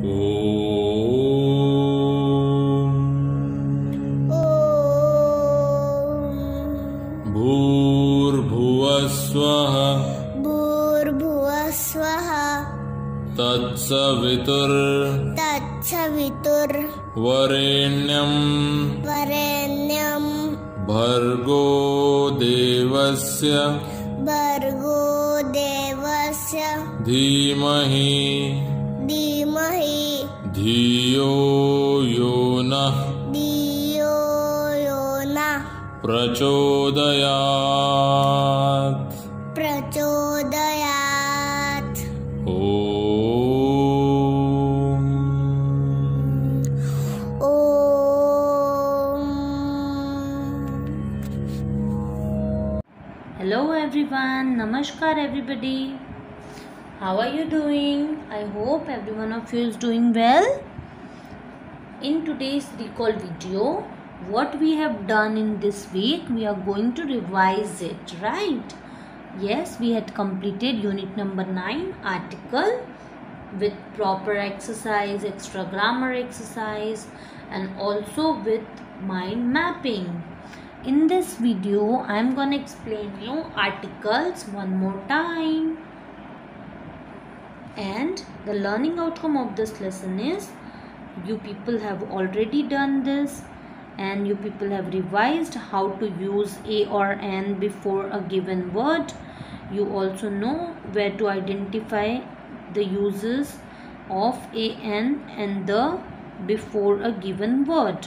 भूर्भुवः स्वः तत्सवितुर्वरेण्यं भर्गो देवस्य धीमहि धियो यो नः प्रचोदयात्। Hello everyone, Namaskar everybody. How are you doing? I hope every one of you is doing well. In today's recall video, what we have done in this week, we are going to revise it, right? Yes, we had completed unit number 9 article with proper exercise, extra grammar exercise, and also with mind mapping. In this video, I am going to explain you articles one more time. And the learning outcome of this lesson is, you people have already done this and you people have revised how to use a or an before a given word. You also know where to identify the uses of a, an and the before a given word.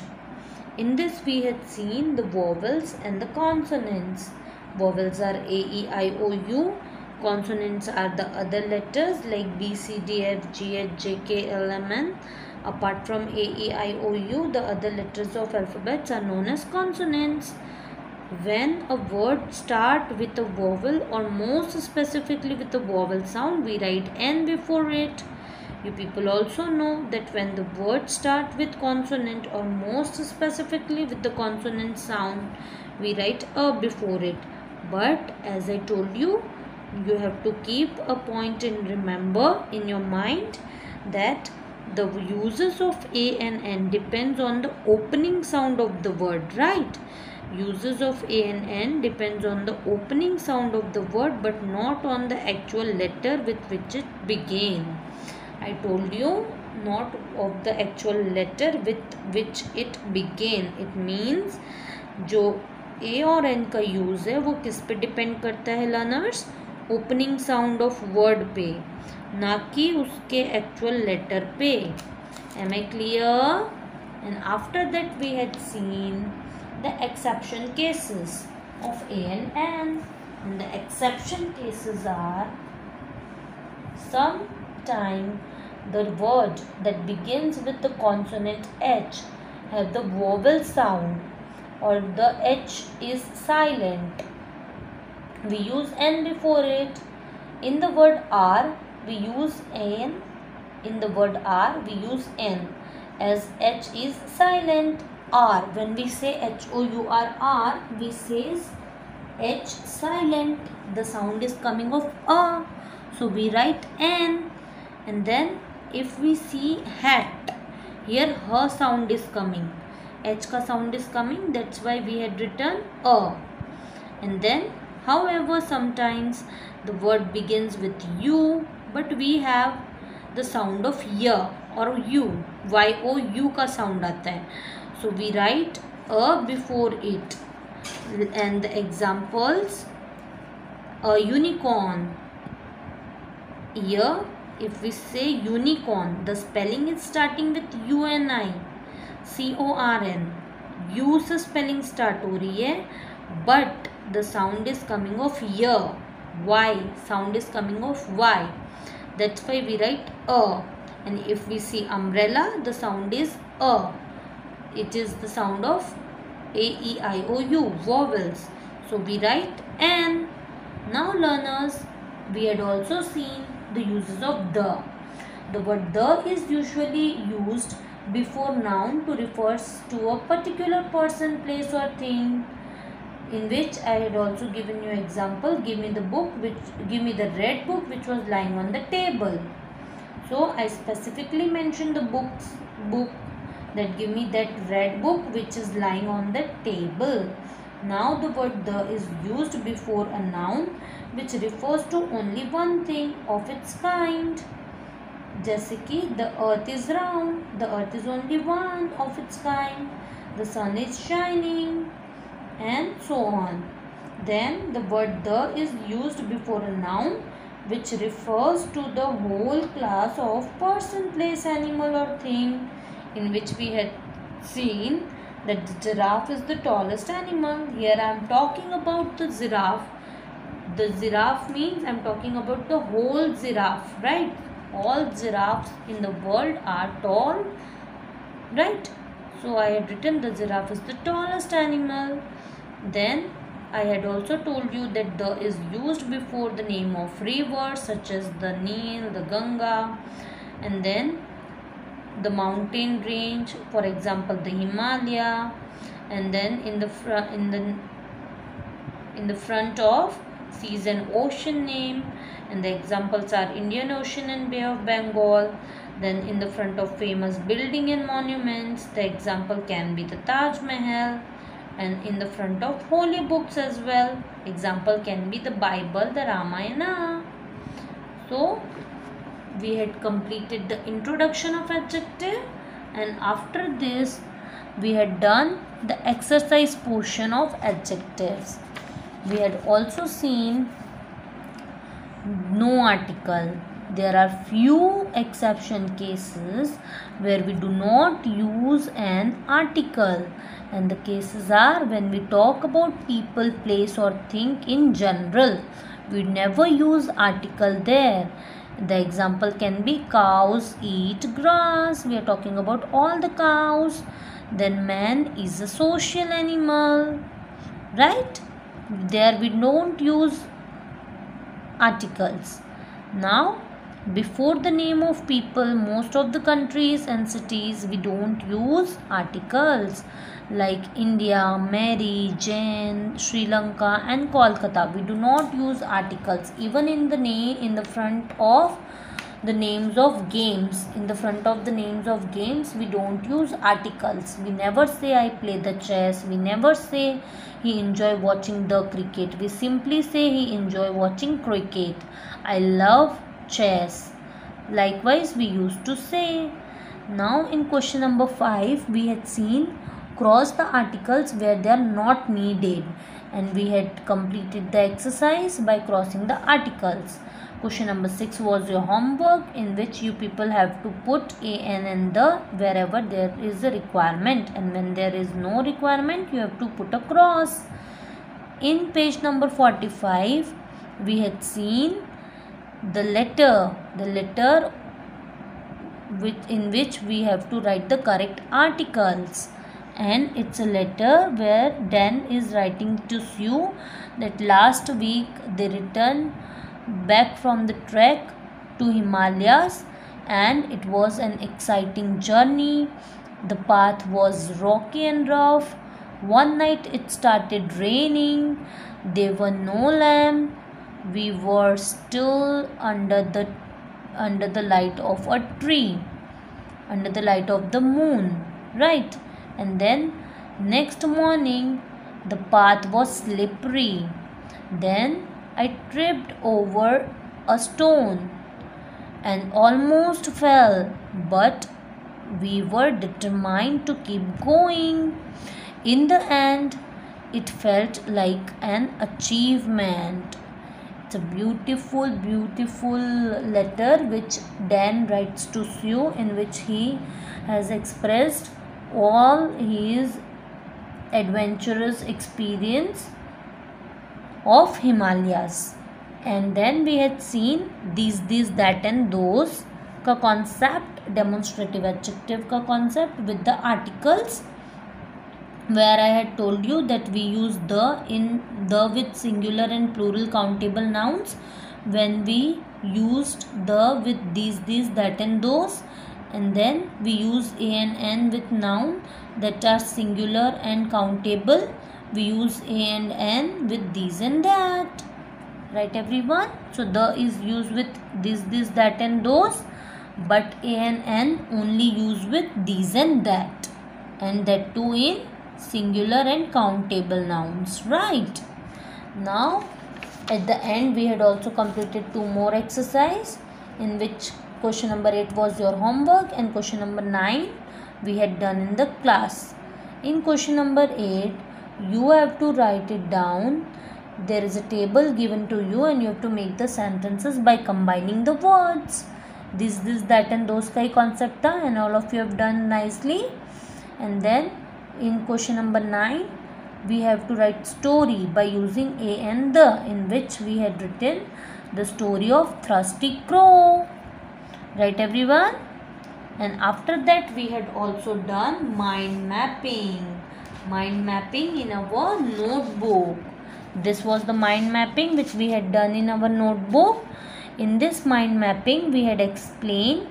In this we had seen the vowels and the consonants. Vowels are A, E, I, O, U. Consonants are the other letters like B, C, D, F, G, H, J, K, L, M, N. Apart from A, E, I, O, U, the other letters of alphabets are known as consonants. When a word starts with a vowel or most specifically with a vowel sound, we write N before it. You people also know that when the word starts with consonant or most specifically with the consonant sound, we write A before it. But as I told you, you have to keep a point and remember in your mind that the uses of A and N depends on the opening sound of the word, right? Uses of A and N depends on the opening sound of the word but not on the actual letter with which it began. I told you, not of the actual letter with which it began. It means जो A और N का use है वो किस पे depend करता है learners? Opening sound of word पे, ना कि उसके actual letter पे. Am I clear? And after that we had seen the exception cases of A and N. And the exception cases are sometimes the word that begins with the consonant H has the vowel sound or the H is silent. We use N before it. In the word R, we use N. In the word R, we use N as H is silent. R, when we say H-O-U-R-R, we say H silent. The sound is coming of A. So we write N. And then if we see hat, here her sound is coming. H ka sound is coming. That's why we had written A. And then, however, sometimes the word begins with U, but we have the sound of Y or U. Y-O-U ka sound aata hai. So we write A before it. And the examples, a unicorn. Here, if we say unicorn, the spelling is starting with U-N-I, C-O-R-N. U से spelling start हो रही है, but the sound is coming of Y. Y, sound is coming of Y. That's why we write A. And if we see umbrella, the sound is A. It is the sound of A-E-I-O-U, vowels. So we write N. Now learners, we had also seen the uses of the. The word the is usually used before noun to refer to a particular person, place or thing. In which I had also given you example. Give me the red book which was lying on the table. So I specifically mentioned the book that give me that red book which is lying on the table. Now the word the is used before a noun which refers to only one thing of its kind. जैसे कि the earth is round, the earth is only one of its kind, the sun is shining, and so on. Then the word the is used before a noun which refers to the whole class of person, place, animal or thing, in which we had seen that the giraffe is the tallest animal. Here I am talking about the giraffe. The giraffe means I am talking about the whole giraffe, right? All giraffes in the world are tall, right? So I had written the giraffe is the tallest animal. Then I had also told you that the is used before the name of rivers such as the Nile, the Ganga, and then the mountain range, for example the Himalaya, and then in the front of seas and ocean name, and the examples are Indian Ocean and Bay of Bengal. Then in the front of famous building and monuments, the example can be the Taj Mahal, and in the front of holy books as well, example can be the Bible, the Ramayana. So we had completed the introduction of adjective, and after this we had done the exercise portion of adjectives. We had also seen no article. There are few exception cases where we do not use an article, and the cases are when we talk about people, place or thing in general. We never use article there. The example can be cows eat grass. We are talking about all the cows. Then man is a social animal, right? There we don't use articles. Now before the name of people, most of the countries and cities we don't use articles, like India, Mary, Jane, Sri Lanka and Kolkata. We do not use articles. Even in the name, in the front of the names of games, in the front of the names of games we don't use articles. We never say I play the chess. We never say he enjoy watching the cricket. We simply say he enjoy watching cricket. I love chess. Likewise we used to say. Now in question number 5 we had seen cross the articles where they are not needed, and we had completed the exercise by crossing the articles. Question number 6 was your homework, in which you people have to put a, an and the wherever there is a requirement, and when there is no requirement you have to put a cross. In page number 45 we had seen the letter in which we have to write the correct articles, and it's a letter where Dan is writing to Sue that last week they returned back from the trek to Himalayas, and it was an exciting journey. The path was rocky and rough. One night it started raining. There were no lamp. We were still under the light of a tree, under the light of the moon, right? And then next morning the path was slippery. Then I tripped over a stone and almost fell, but we were determined to keep going. In the end, it felt like an achievement. It's a beautiful letter which Dan writes to Sue, in which he has expressed all his adventurous experience of Himalayas. And then we had seen these, that and those का concept, demonstrative adjective का concept with the articles, where I had told you that we use the with singular and plural countable nouns when we used the with these, that and those, and then we use a and n with noun that are singular and countable. We use a and n with these and that, right everyone? So the is used with this, that and those, but a and n only used with these and that too in singular and countable nouns, right? Now at the end we had also completed 2 more exercise, in which question number 8 was your homework and question number 9 we had done in the class. In question number 8 you have to write it down. There is a table given to you and you have to make the sentences by combining the words. This, that and those kai concept tha, and all of you have done nicely. And then in question number 9 we have to write story by using a and the, in which we had written the story of Thirsty Crow. Right everyone? And after that we had also done mind mapping in our notebook. This was the mind mapping which we had done in our notebook. In this mind mapping we had explained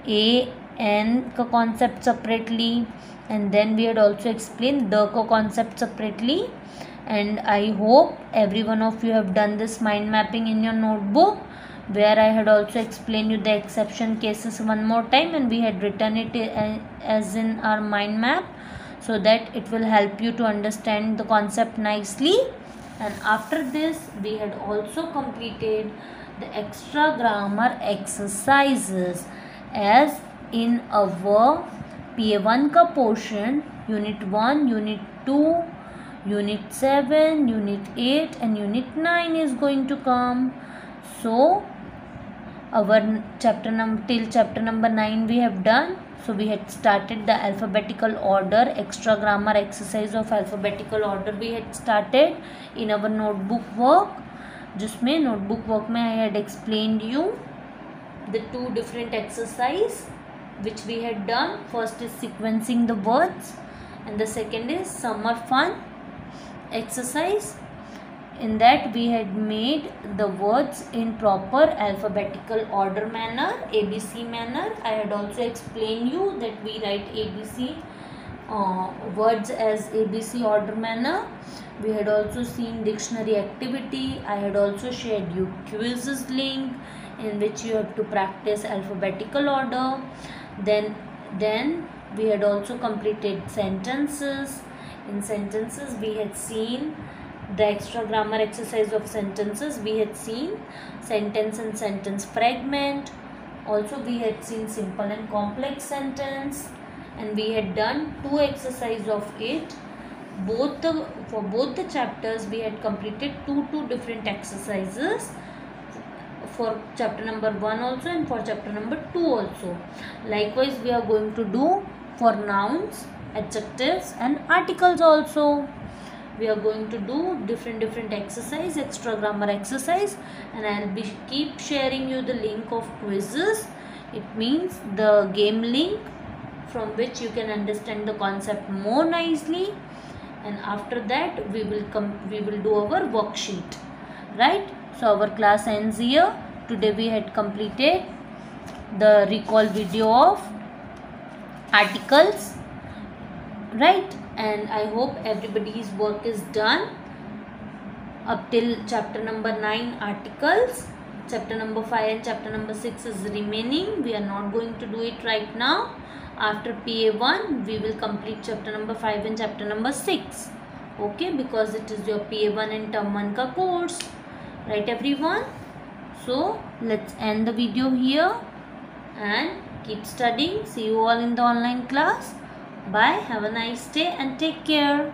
a and ka concept separately, and then we had also explained the ka concept separately. And I hope every one of you have done this mind mapping in your notebook, where I had also explained you the exception cases one more time, and we had written it as in our mind map, so that it will help you to understand the concept nicely. And after this we had also completed the extra grammar exercises, as in our PA1 ka portion, unit 1, unit 2, unit 7, unit 8 and unit 9 is going to come. So our till chapter number 9 we have done. So we had started the alphabetical order, extra grammar exercise of alphabetical order we had started in our notebook work, जिसमें notebook work में I had explained you the 2 different exercise which we had done. First is sequencing the words and the second is summer fun exercise. In that we had made the words in proper alphabetical order manner, ABC manner. I had also explained you that we write ABC words as ABC order manner. We had also seen dictionary activity. I had also shared you quizzes link in which you have to practice alphabetical order. Then we had also completed sentences. In sentences we had seen the extra grammar exercise of sentences. We had seen sentence and sentence fragment. Also we had seen simple and complex sentence, and we had done 2 exercise of it. For both the chapters we had completed two different exercises, for chapter number 1 also and for chapter number 2 also. Likewise we are going to do for nouns, adjectives and articles also. We are going to do different exercise, extra grammar exercise, and I will keep sharing you the link of quizzes. It means the game link from which you can understand the concept more nicely. And after that we will do our worksheet, right? So our class ends here. Today we had completed the recall video of articles, right? And I hope everybody's work is done up till chapter number 9 articles. Chapter number 5 and chapter number 6 is remaining. We are not going to do it right now. After PA1 we will complete chapter number 5 and chapter number 6, okay, because it is your PA1 and term 1 ka course, right everyone? So let's end the video here and keep studying. See you all in the online class. Bye. Have a nice day and take care.